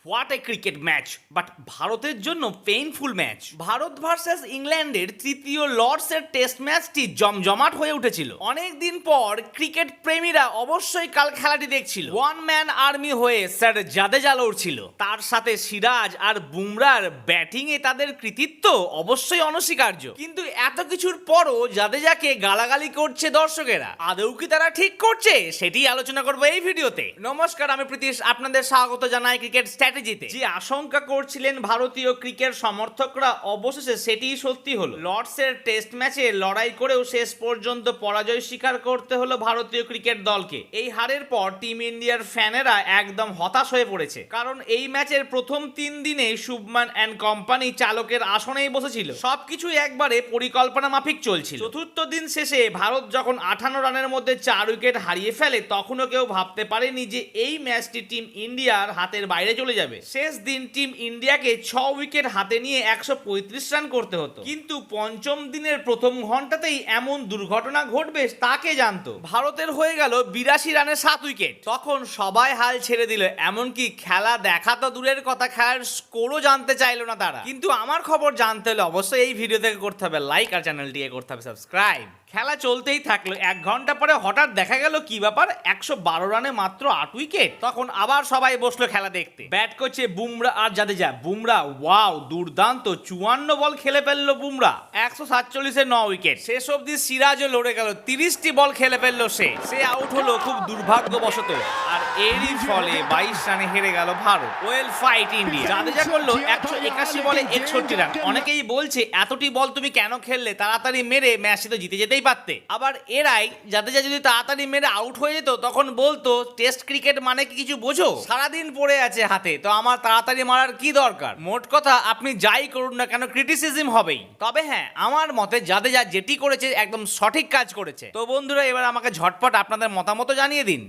What a cricket match, but ভারতের জন্য painful match. Bharat versus ইংল্যান্ডের তৃতীয় লর্ডসের টেস্ট ম্যাচটি জমজমাট হয়ে উঠেছিল। অনেক দিন পর ক্রিকেট প্রেমীরা অবশ্যই কাল খেলাটি দেখছিল। ওয়ান ম্যান আর্মি হয়ে স্যার জাদেজা লড়ছিল, তার সাথে সিরাজ আর বুমরার ব্যাটিংয়ে তাদের কৃতিত্ব অবশ্যই অনস্বীকার্য। কিন্তু এত কিছুর পরও জাদেজাকে গালাগালি করছে দর্শকেরা। আদৌ কি তারা ঠিক করছে, সেটি আলোচনা করবো এই ভিডিওতে। নমস্কার, আমি প্রীতিশ, আপনাদের স্বাগত জানাই ক্রিকেট স্ট্র্যাটেজিতে। যে আশঙ্কা করছিলেন ভারতীয় ক্রিকেট সমর্থকরা, অবশেষে সেটিই সত্যি হলো। লর্ডসের টেস্ট ম্যাচে লড়াই করেও শেষ পর্যন্ত পরাজয় স্বীকার করতে হলো ভারতীয় ক্রিকেট দলকে। এই হারের পর টিম ইন্ডিয়ার ফ্যানেরা একদম হতাশ হয়ে পড়েছে, কারণ এই ম্যাচের প্রথম 3 দিনে শুভমান অ্যান্ড কোম্পানি চালকের আসনেই বসেছিল। সবকিছু একবারে পরিকল্পনা মাফিক চলছিল। চতুর্থ দিন শেষে ভারত যখন 58 রানের মধ্যে 4 উইকেট হারিয়ে ফেলে, তখনও কেউ ভাবতে পারেনি যে এই ম্যাচটি টিম ইন্ডিয়ার হাতের বাইরে চলে যাবে। শেষ দিন টিম ইন্ডিয়াকে 6 উইকেট হাতে নিয়ে 135 রান করতে হতো। কিন্তু পঞ্চম দিনের প্রথম ঘন্টাতেই এমন দুর্ঘটনা ঘটবে তা কে জানতো। ভারতের হয়ে গেল 82 রানে 7 উইকেট। তখন সবাই হাল ছেড়ে দিল, এমনকি খেলা দেখা তো দূরের কথা, খেলার স্কোরও জানতে চাইলো না তারা। কিন্তু আমার খবর জানতে হলে অবশ্যই এই ভিডিও থেকে করতে হবে লাইক, আর চ্যানেলটিকে করতে হবে সাবস্ক্রাইব। খেলা চলতেই থাকলো। 1 ঘন্টা পরে হঠাৎ দেখা গেল কি ব্যাপার, 112 রানে মাত্র 8 উইকেট। তখন আবার সবাই বসলো খেলা দেখতে। ব্যাট করছে বুমরা আর জাদেজা। বুমরা ওয়াও, দুর্দান্ত 54 বল খেলে ফেললো বুমরা, 147-এ 9 উইকেট। শেষ অবধি সিরাজও লড়ে গেল, 30টি বল খেলে ফেললো সে আউট হলো খুব দুর্ভাগ্যবশত। আর এরই ফলে 22 রানে হেরে গেল Bharat. Well fight India. Jadeja করলো 181 বলে 61 রান। অনেকেই বলছে এতটি বল তুমি কেন খেললে, তাড়াতাড়ি মেরে ম্যাচে তো জিতে যেতেই পারতে। আবার এরাই জাদেজা যদি তাড়াতাড়ি মেরে আউট হয়ে যেত, তখন বলতো টেস্ট ক্রিকেট মানে কি কিছু বোঝো, সারাদিন পড়ে আছে হাতে, তো আমার তাড়াতাড়ি মারার কি দরকার। মোট কথা, আপনি যাই করুন না কেন ক্রিটিসিজম হবেই। তবে হ্যাঁ, আমার মতে জাদেজা যেটি করেছে একদম সঠিক কাজ করেছে। তো বন্ধুরা, এবার আমাকে ঝটপট আপনাদের মতামত জানিয়ে দিন।